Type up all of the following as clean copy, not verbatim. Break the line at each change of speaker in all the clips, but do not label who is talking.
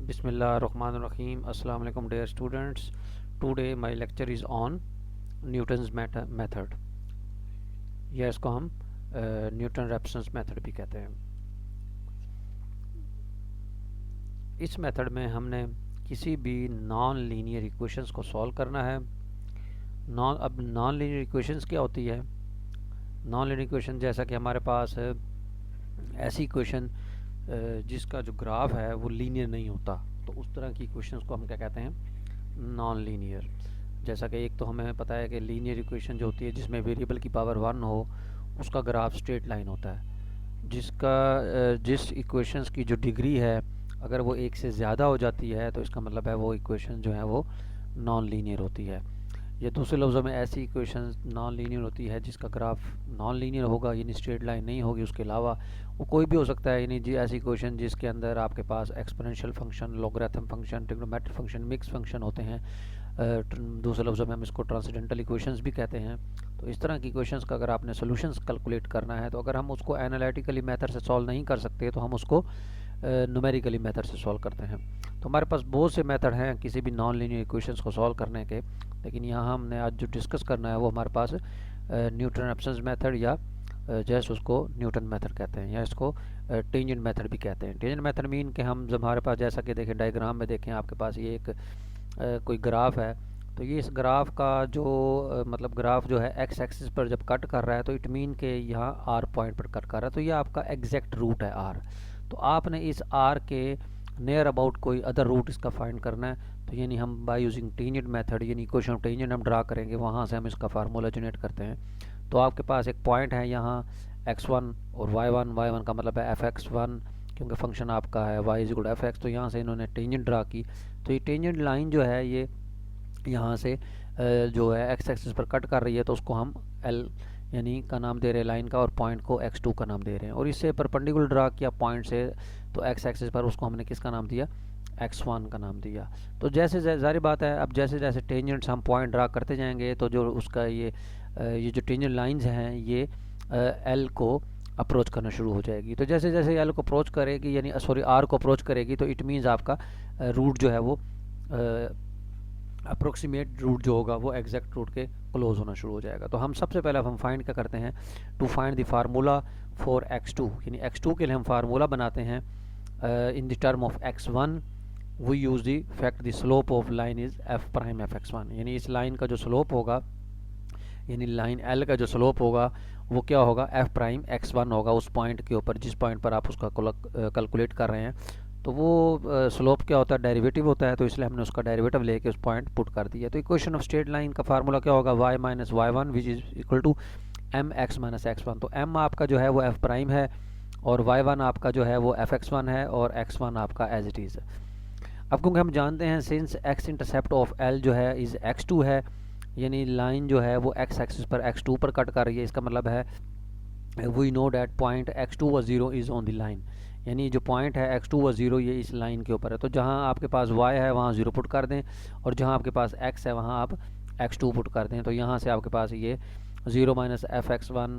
Bismillahirrahmanirrahim. Assalamu alaikum dear students. Today my lecture is on Newton's method. या इसको हम Newton reference method भी कहते हैं। इस मेथड में हमने किसी भी नॉन लीनियर इक्वेशंस को सॉल्व करना है। अब नॉन लीनियर इक्वेशंस क्या होती है? नॉन लीनियर इक्वेशन जैसा कि हमारे पास ऐसी इक्वेशन जिसका जो ग्राफ है वो लीनियर नहीं होता, तो उस तरह की इक्वेशंस को हम क्या कहते हैं? Non linear. जैसा कि एक तो हमें पता है कि लीनियर इक्वेशन जो होती है जिसमें वेरिएबल की पावर 1 हो, उसका ग्राफ स्ट्रेट लाइन होता है। जिस इक्वेशंस की जो डिग्री है अगर वो एक से ज़्यादा हो जाती है तो इसका मतलब है वो इक्वेशन जो है वो नॉन लीनियर होती है। या दूसरे लफ्ज़ों में ऐसी इक्वेशन नॉन लीनियर होती है जिसका ग्राफ नॉन लीनियर होगा, यानी स्ट्रेट लाइन नहीं होगी। उसके अलावा वो कोई भी हो सकता है, यानी ऐसी इक्वेशन जिसके अंदर आपके पास exponential function, logarithm function, trigonometric function, mix function होते हैं। दूसरे लफ्ज़ों में हम इसको ट्रांसेंडेंटल इक्वेशंस भी कहते हैं। तो इस तरह की इक्वेशंस का अगर आपने सोल्यूशंस कैलकुलेट करना है तो अगर हम उसको एनालिटिकली मेथड से सॉल्व नहीं कर सकते तो हम उसको न्यूमेरिकली मेथड से सॉल्व करते हैं। तो हमारे पास बहुत से मेथड हैं किसी भी नॉन लीनियर इक्वेशंस को सॉल्व करने के, लेकिन यहाँ हमने आज जो डिस्कस करना है वो हमारे पास न्यूटन रेफरेंस मेथड या जैसे उसको न्यूटन मेथड कहते हैं, या इसको टेंजेंट मेथड भी कहते हैं। टेंजेंट मेथड मीन कि हम जब हमारे पास जैसा कि देखें डायग्राम में देखें आपके पास ये एक कोई ग्राफ है, तो ये इस ग्राफ का जो मतलब ग्राफ जो है एक्स एक्सिस पर जब कट कर रहा है तो इट मीन के यहाँ आर पॉइंट पर कट कर रहा है, तो ये आपका एग्जैक्ट रूट है आर। तो आपने इस आर के नियर अबाउट कोई अदर रूट इसका फाइंड करना है। तो यानी हम बाय यूजिंग टेंजेंट मेथड, यानी इक्वेशन ऑफ टेंजेंट हम ड्रा करेंगे, वहाँ से हम इसका फार्मूला जनरेट करते हैं। तो आपके पास एक पॉइंट है यहाँ x1 और y1 का मतलब है fx1, क्योंकि फंक्शन आपका है y is equal to fx। तो यहाँ से इन्होंने टेंजेंट ड्रा की, तो ये टेंजेंट लाइन जो है ये यहाँ से जो है x एक्सिस पर कट कर रही है, तो उसको हम l यानी का नाम दे रहे हैं लाइन का, और पॉइंट को x2 का नाम दे रहे हैं। और इससे परपेंडिकुलर ड्रा किया पॉइंट से, तो x एक्सिस पर उसको हमने किसका नाम दिया? x1 का नाम दिया। तो जैसे जारी बात है, अब जैसे जैसे टेंजेंट्स हम पॉइंट ड्रा करते जाएंगे तो जो उसका ये जो टेंजेंट लाइंस हैं ये l को अप्रोच करना शुरू हो जाएगी। तो जैसे जैसे l को अप्रोच करेगी, यानी सॉरी r को अप्रोच करेगी, तो इट मीन्स आपका रूट जो है वो अप्रोक्सीमेट रूट जो होगा वो एग्जैक्ट रूट के क्लोज होना शुरू हो जाएगा। तो हम सबसे पहले हम फाइंड क्या करते हैं? To find the formula for x2, यानी x2 के लिए हम फार्मूला बनाते हैं in the term of x1 we use the fact the slope of line is f prime fx1। यानी इस लाइन का जो स्लोप होगा, यानी लाइन l का जो स्लोप होगा वो क्या होगा? f प्राइम x1 होगा, उस पॉइंट के ऊपर जिस पॉइंट पर आप उसका कैलकुलेट कर रहे हैं। तो वो स्लोप क्या होता है? डेरिवेटिव होता है, तो इसलिए हमने उसका डेरिवेटिव लेके उस पॉइंट पुट कर दिया। तो इक्वेशन ऑफ स्ट्रेट लाइन का फार्मूला क्या होगा? y minus y1 which is equal to M X minus x1। तो m आपका जो है वो f प्राइम है, और y1 आपका जो है वो fx1 है, और x1 आपका एज इट इज़ है। अब क्योंकि हम जानते हैं since x intercept of l जो है इज़ x2 है, यानी लाइन जो है वो x एक्सिस पर x2 पर कट कर रही है, इसका मतलब है we know that point x2 व 0 इज़ ऑन द लाइन। यानी जो पॉइंट है x2 व 0 ये इस लाइन के ऊपर है। तो जहाँ आपके पास y है वहाँ 0 पुट कर दें, और जहाँ आपके पास x है वहाँ आप x2 पुट कर दें। तो यहाँ से आपके पास ये 0 माइनस fx1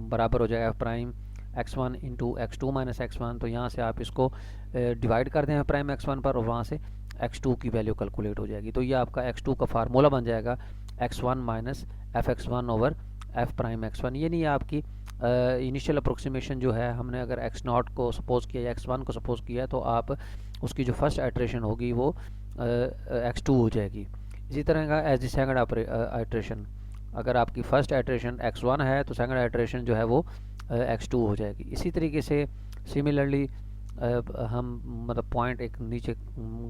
बराबर हो जाएगा f prime x1 into x2 minus x1। तो यहाँ से आप इसको डिवाइड कर दें f प्राइम x1 पर, और वहाँ से x2 की वैल्यू कैलकुलेट हो जाएगी। तो ये आपका x2 का फार्मूला बन जाएगा x1 minus fx1 over f prime x1। ये नहीं आपकी इनिशियल अप्रोक्सीमेशन जो है, हमने अगर x0 को सपोज किया या x1 को सपोज किया, तो आप उसकी जो फर्स्ट आइट्रेशन होगी वो x2 हो जाएगी। इसी तरह का एज द सेकंड आइट्रेशन, अगर आपकी फर्स्ट आइट्रेशन x1 है तो सेकंड आइट्रेशन जो है वो x2 हो जाएगी। इसी तरीके से सिमिलरली हम मतलब पॉइंट एक नीचे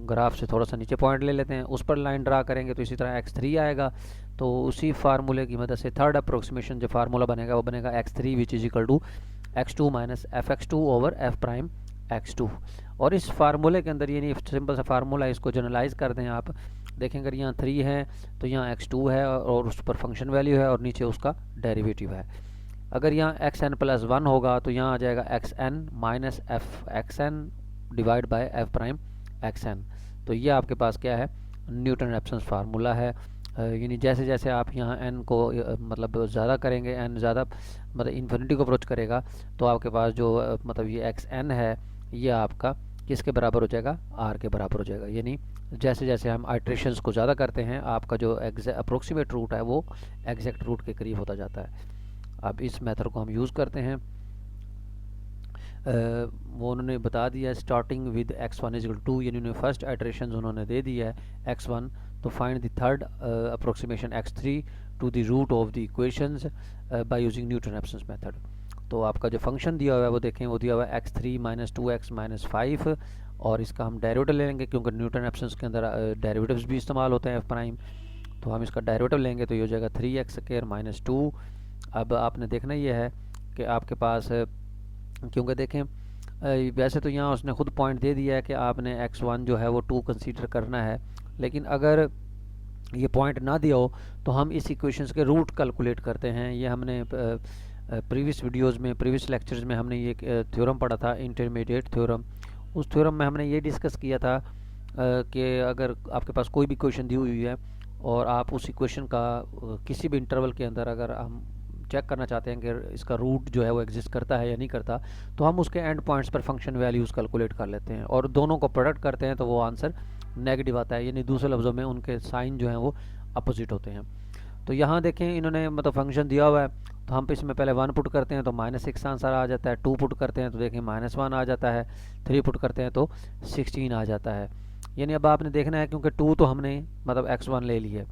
ग्राफ से थोड़ा सा नीचे पॉइंट ले लेते हैं, उस पर लाइन ड्रा करेंगे तो इसी तरह x3 आएगा। तो उसी फार्मूले की मदद से थर्ड अप्रोक्सीमेशन जो फार्मूला बनेगा वो बनेगा x3 which is equal to x2 minus fx2 over f prime x2। और इस फार्मूले के अंदर ये सिंपल सा फार्मूला है, इसको जनरलाइज कर दें आप, देखें अगर यहाँ 3 है तो यहाँ x2 है और उस पर फंक्शन वैल्यू है, और नीचे उसका डेरिवेटिव है। अगर यहाँ xn प्लस 1 होगा तो यहाँ आ जाएगा xn minus F xn divide by f prime xn। तो ये आपके पास क्या है? न्यूटन रेफरेंस फार्मूला है। यानी जैसे जैसे आप यहाँ n को मतलब ज़्यादा करेंगे, n ज़्यादा मतलब इन्फिनिटी को अप्रोच करेगा, तो आपके पास जो मतलब ये xn है ये आपका किसके बराबर हो जाएगा, आर के बराबर हो जाएगा। यानी जैसे जैसे हम आइट्रेशंस को ज़्यादा करते हैं आपका जो अप्रोक्सीमेट रूट है वो एग्जैक्ट रूट के करीब होता जाता है। अब इस मेथड को हम यूज़ करते हैं। वो उन्होंने बता दिया है स्टार्टिंग विद x1 इज 2, यानी उन्होंने फर्स्ट आइट्रेशन उन्होंने दे दिया है x1, तो find the third approximation x3 to the root of the equations by using Newton reference method. तो आपका जो फंक्शन दिया हुआ है वो देखें, वो दिया हुआ है x3 माइनस 2x माइनस 5, और इसका हम डेरिवेटिव ले लेंगे क्योंकि न्यूटन रेफरेंस के अंदर डेरिवेटिव्स भी इस्तेमाल होते हैं एफ प्राइम, तो हम इसका डेरिवेटिव लेंगे तो ये हो जाएगा 3x² माइनस 2। अब आपने देखना ये है कि आपके पास क्योंकि देखें वैसे तो यहाँ उसने खुद पॉइंट दे दिया है कि आपने x1 जो है वो 2 कंसीडर करना है, लेकिन अगर ये पॉइंट ना दिया हो तो हम इस इक्वेशंस के रूट कैलकुलेट करते हैं। ये हमने प्रीवियस वीडियोस में, प्रीवियस लेक्चर्स में हमने ये थ्योरम पढ़ा था, इंटरमीडिएट थ्योरम। उस थ्योरम में हमने ये डिस्कस किया था कि अगर आपके पास कोई भी इक्वेशन दी हुई है और आप उस इक्वेशन का किसी भी इंटरवल के अंदर अगर हम चेक करना चाहते हैं कि इसका रूट जो है वो एग्जिस्ट करता है या नहीं करता, तो हम उसके एंड पॉइंट्स पर फंक्शन वैल्यूज़ कैलकुलेट कर लेते हैं और दोनों को प्रोडक्ट करते हैं तो वो आंसर नेगेटिव आता है, यानी दूसरे लफ्ज़ों में उनके साइन जो हैं वो अपोजिट होते हैं। तो यहाँ देखें इन्होंने मतलब फंक्शन दिया हुआ है, तो हम इसमें पहले 1 पुट करते हैं तो -6 आंसर आ जाता है, 2 पुट करते हैं तो देखें -1 आ जाता है, 3 पुट करते हैं तो 16 आ जाता है। यानी अब आपने देखना है क्योंकि 2 तो हमने मतलब x1 ले ली है,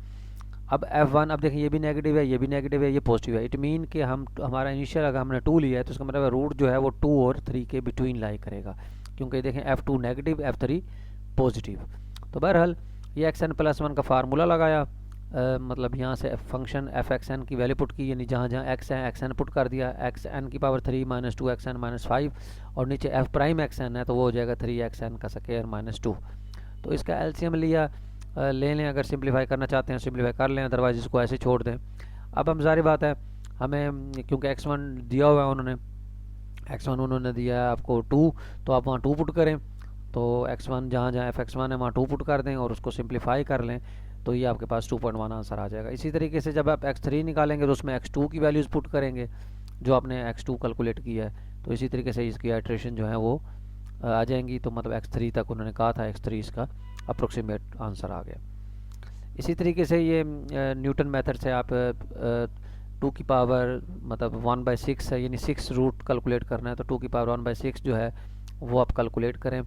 अब f1, अब देखें ये भी नेगेटिव है, ये भी नेगेटिव है, ये पॉजिटिव है। इट मीन कि हम हमारा इनिशियल अगर हमने 2 लिया है तो इसका मतलब रूट जो है वो 2 और 3 के बिटवीन लाई करेगा, क्योंकि देखें f2 नेगेटिव f3 पॉजिटिव। तो बहरहाल ये xn+1 का फार्मूला लगाया, मतलब यहाँ से फंक्शन fxn की वैल्यू पुट की, यानी जहाँ जहाँ x है xn पुट कर दिया, xn की पावर 3 माइनस 2xn माइनस 5, और नीचे f प्राइम xn है तो वो हो जाएगा 3xn का स्क्वायर माइनस 2। तो इसका एलसीएम लिया, ले लें, अगर सिंप्लीफाई करना चाहते हैं सिंप्लीफाई कर लें, अदरवाइज इसको ऐसे छोड़ दें। अब हम जारी बात है हमें क्योंकि x1 दिया हुआ है उन्होंने, x1 उन्होंने दिया है आपको 2, तो आप वहाँ 2 पुट करें, तो x1 जहाँ जहाँ fx1 है वहाँ 2 पुट कर दें और उसको सिंप्लीफाई कर लें, तो ये आपके पास 2.1 आंसर आ जाएगा। इसी तरीके से जब आप x3 निकालेंगे तो उसमें x2 की वैल्यूज़ पुट करेंगे जो आपने x2 कैलकुलेट किया है, तो इसी तरीके से इसकी आइट्रेशन जो है वो आ जाएंगी। तो मतलब x3 तक उन्होंने कहा था, x3 इसका अप्रोक्सीमेट आंसर आ गया। इसी तरीके से ये न्यूटन मेथड से आप 2 की पावर मतलब 1/6 है, यानी 6 रूट कैलकुलेट करना है, तो 2 की पावर 1/6 जो है वो आप कैलकुलेट करें,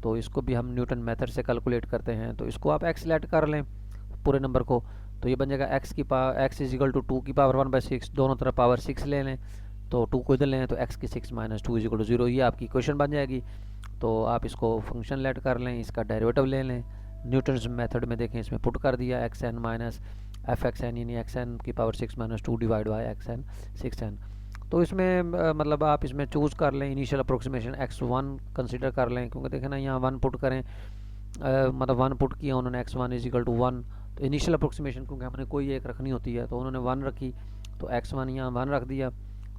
तो इसको भी हम न्यूटन मेथड से कैलकुलेट करते हैं। तो इसको आप x लेट कर लें पूरे नंबर को, तो ये बन जाएगा x की power x is equal to 2 की पावर 1/6, दोनों तरफ पावर 6 ले लें, तो 2 को इधर लें तो x की 6 माइनस 2 इज इक्वल टू 0, ये आपकी इक्वेशन बन जाएगी। तो आप इसको फंक्शन लेट कर लें, इसका डेरिवेटिव ले लें, न्यूटन्स मेथड में देखें इसमें पुट कर दिया xn माइनस fxn, यानी xn की power 6 minus 2 divide by xn 6n। तो इसमें मतलब आप इसमें चूज़ कर लें इनिशियल अप्रोक्सीमेशन x1 कंसीडर कर लें, क्योंकि देखें ना यहाँ 1 पुट करें, मतलब 1 पुट किया उन्होंने x1 इज इक्वल टू 1, तो इनिशियल अप्रोक्सीमेशन क्योंकि हमने कोई एक रखनी होती है तो उन्होंने 1 रखी, तो x1 यहाँ 1 रख दिया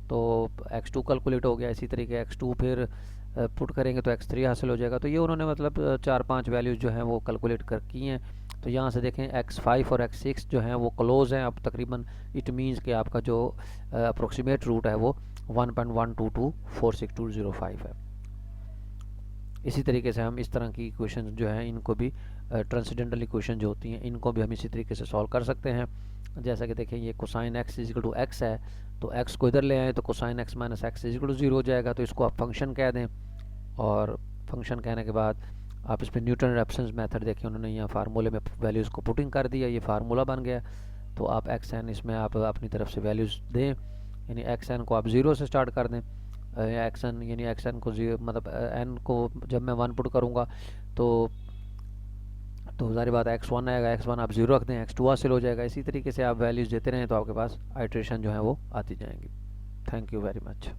तो x2 कैलकुलेट हो गया। इसी तरीके x2 फिर पुट करेंगे तो x3 हासिल हो जाएगा। तो ये उन्होंने मतलब 4-5 वैल्यूज़ जो हैं वो कैलकुलेट कर की हैं। तो यहाँ से देखें x5 और x6 जो हैं वो क्लोज हैं अब तकरीबन, इट मीन्स कि आपका जो अप्रोक्सीमेट रूट है वो 1.1224625 है। इसी तरीके से हम इस तरह की इक्वेशन जो हैं इनको भी ट्रांसेंडेंटल इक्वेशन जो होती हैं इनको भी हम इसी तरीके से सॉल्व कर सकते हैं। जैसा कि देखें ये cosine x is equal to x है, तो x को इधर ले आए तो cosine x minus x is equal to 0 हो जाएगा, तो इसको आप फंक्शन कह दें, और फंक्शन कहने के बाद आप इस पर न्यूटन रेफरेंस मेथड देखें, उन्होंने यहाँ फार्मूले में वैल्यूज़ को पुटिंग कर दिया, ये फार्मूला बन गया। तो आप xn इसमें आप अपनी तरफ से वैल्यूज़ दें, यानी xn को आप 0 से स्टार्ट कर दें, xn यानी xn को 0 मतलब n को जब मैं 1 पुट करूँगा तो जारी बात है x1 आएगा, x1 आप 0 रख दें, x2 हासिल हो जाएगा। इसी तरीके से आप वैल्यूज़ देते रहें तो आपके पास आइट्रेशन जो है वो आती जाएंगी। Thank you very much.